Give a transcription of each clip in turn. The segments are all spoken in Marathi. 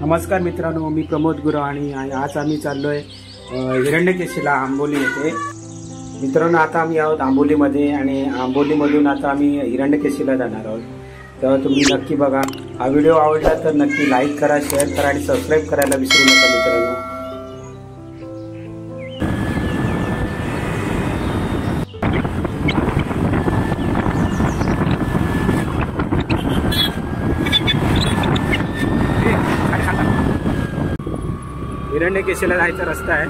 नमस्कार मित्रांनो, मी प्रमोद गुरव आणि आज आम्ही चाललोय हिरण्यकेशीला आंबोली येथे. मित्रांनो, आता आम्ही आहोत आंबोलीमध्ये आणि आंबोलीमधून आता आम्ही हिरण्यकेशीला जाणार आहोत. तेव्हा तुम्ही नक्की बघा. हा व्हिडिओ आवडला तर नक्की लाईक करा, शेअर करा आणि सबस्क्राईब करायला विसरू नका मित्रांनो. हिरण्यकेशीला जायचा रस्ता आहे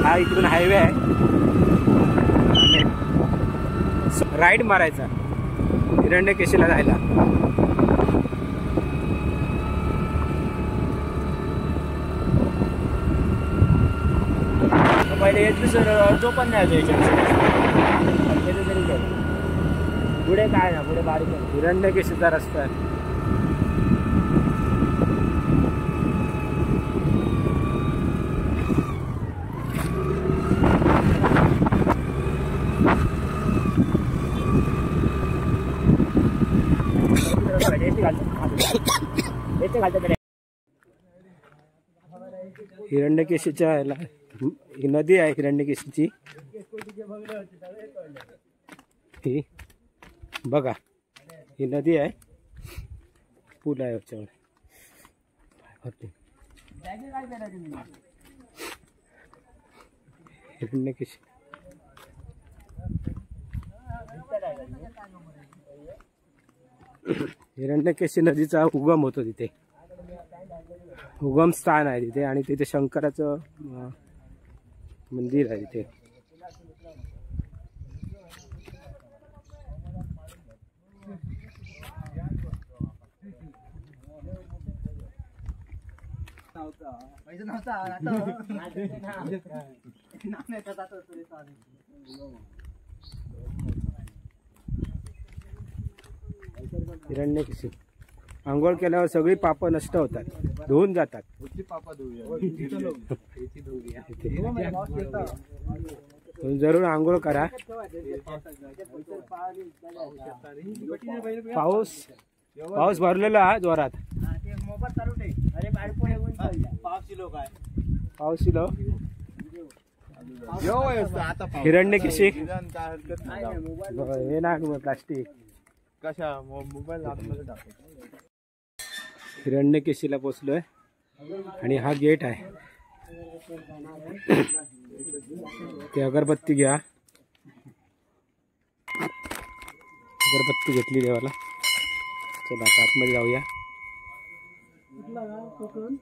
हा. इकडून हायवे आहे, राईड मारायचा हिरण्यकेशीला जायला. पहिले येत सर जो पण नाही पुढे काय ना, पुढे बारीक हिरण्यकेशीचा रस्ता आहे. हिरण्यकेशीच्या याला ही नदी आहे. हिरण्यकेशीची ही बघा, ही नदी आहे. पूल आहे याच्यावर. हिरण्यकेशी हिरण्यकेशी नदीचा उगम होतो तिथे. उगम स्थान आहे तिथे आणि तिथे शंकराचं मंदिर आहे तिथे. हिरण्यकेशी आंघोळ केल्यावर सगळी पाप नष्ट होतात, धुवून जातात. जरूर आंघोळ करा. पाऊस भरलेला हा जोरात. पाऊस इलो हिरण्यकेशी हे ना प्लास्टिक कशा मोबाईल. हिरण्यकेशीला पोचलोय आणि हा गेट आहे. ते अगरबत्ती घ्या. अगरबत्ती घेतली देवाला. चला आता आतमध्ये जाऊया.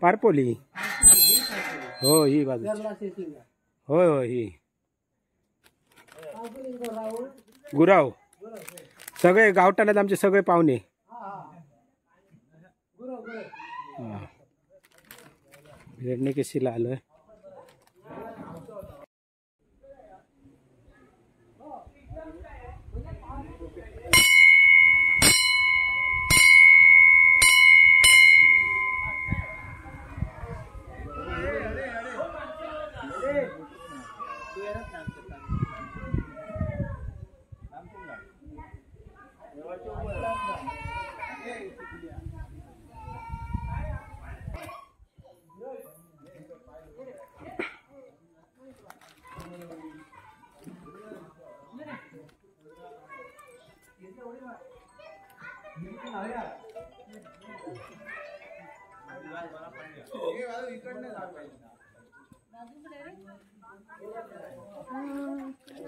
पारपोली हो, ही बाजू. होय होय, ही गुराव. सगळे गावठाणात आमचे सगळे पाहुणे. हिरण्यकेशीला आलोय.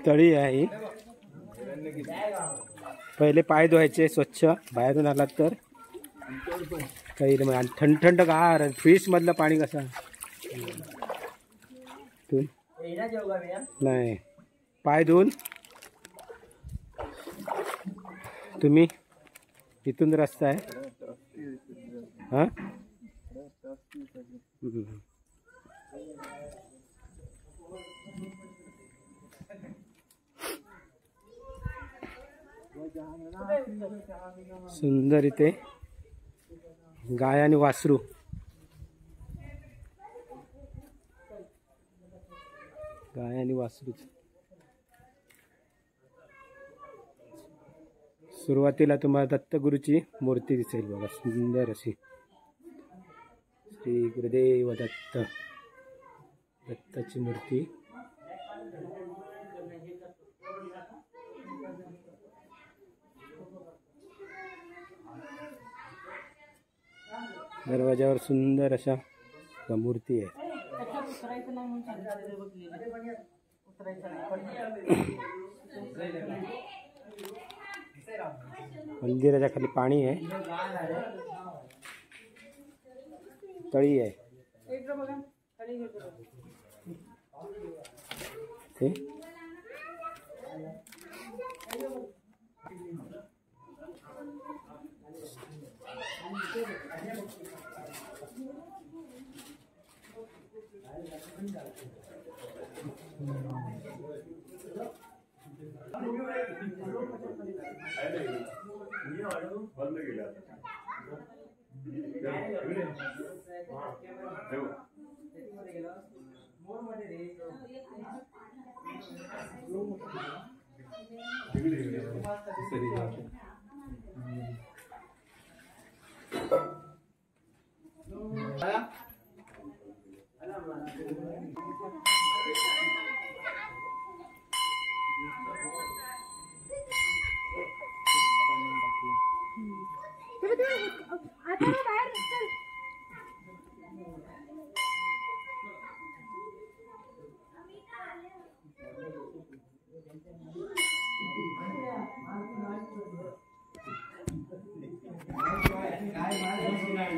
तळी आहे. पहिले पाय धुवायचे स्वच्छ. बाहेरून आलात तर काही थंड थंड गार. फ्रीज मधलं पाणी कसं नाही. पाय धुवून तुम्ही इथून रस्ता आहे हा. सुंदर इथे गाय आणि वासरू. गाय आणि वासरू. सुरुवातीला तुम्हाला दत्तगुरूची मूर्ती दिसेल बघा, सुंदर अशी. श्री गुरुदेव दत्त, दत्ताची मूर्ती. दरवाजावर सुंदर अशा मूर्ती आहे. मंदिराच्या खाली पाणी आहे, तळी आहे.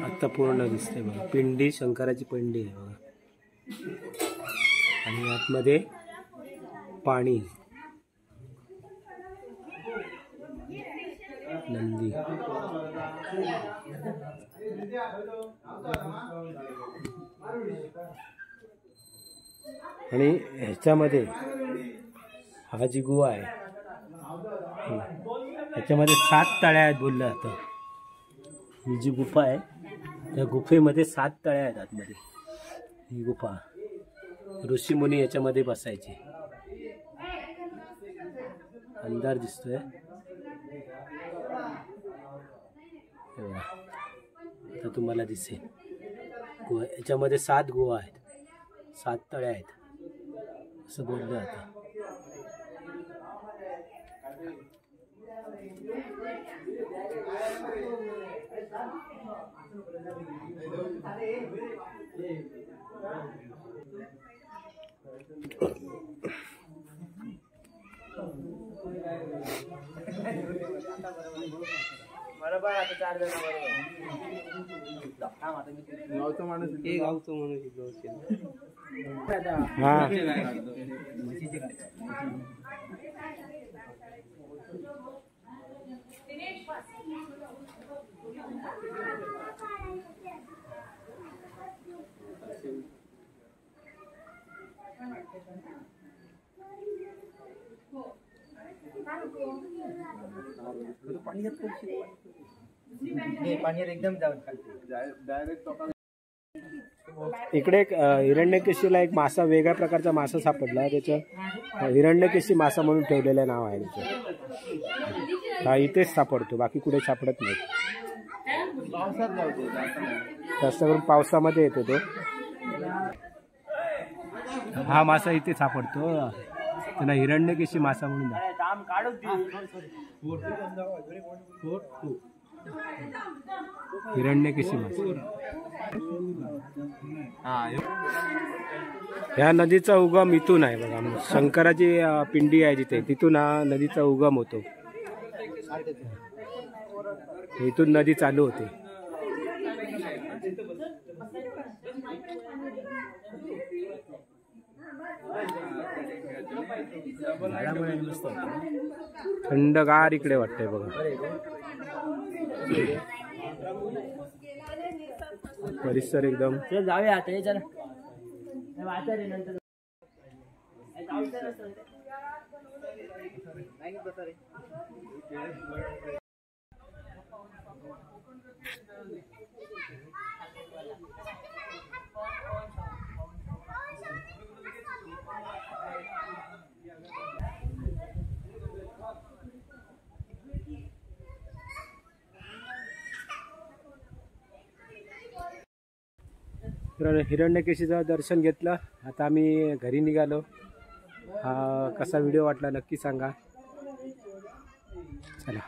आता पूर्ण दिसते बघा, पिंडी, शंकराची पिंडी आहे बघा. आणि आतमध्ये पाणी, नंदी. आणि ह्याच्यामध्ये हा जी गुहा आहे, ह्याच्यामध्ये 7 तळ्या आहेत बोललं जातं. ही जी गुफा आहे त्या गुफेमध्ये 7 तळ्या आहेत आतमध्ये. ही गुफा ऋषीमुनी याच्यामध्ये बसायचे. अंधार दिसतोय, आता तुम्हाला दिसेल. याच्यामध्ये 7 गुहा आहेत, 7 तळ्या आहेत असं बोललं जातं. बरोबर. आता 4 जण गावचा माणूस पाणी एकदम इकडे एक हिरण्यकेशीला एक मासा, वेगळ्या प्रकारचा मासा सापडला. त्याचं हिरण्यकेशी मासा म्हणून ठेवलेलं नाव आहे त्याचं. हा इथेच सापडतो, बाकी कुठे सापडत नाही. जास्त करून पावसामध्ये येतो तो. हा मासा इथे सापडतो, त्याला हिरण्यकेशी मासा म्हणून. हिरण्यकेशी मासा. ह्या नदीचा उगम इथून आहे बघा. शंकराची पिंडी आहे जिथे, तिथून हा नदीचा उगम होतो. इथून नदी चालू होते. थंडगार इकडे वाटतंय बघा. परिसर एकदम. जाऊया आता, हे चला. तर हिरण्यकेशीचं दर्शन घेतलं. आता आम्ही घरी निघालो. कसा व्हिडिओ वाटला नक्की सांगा. चला.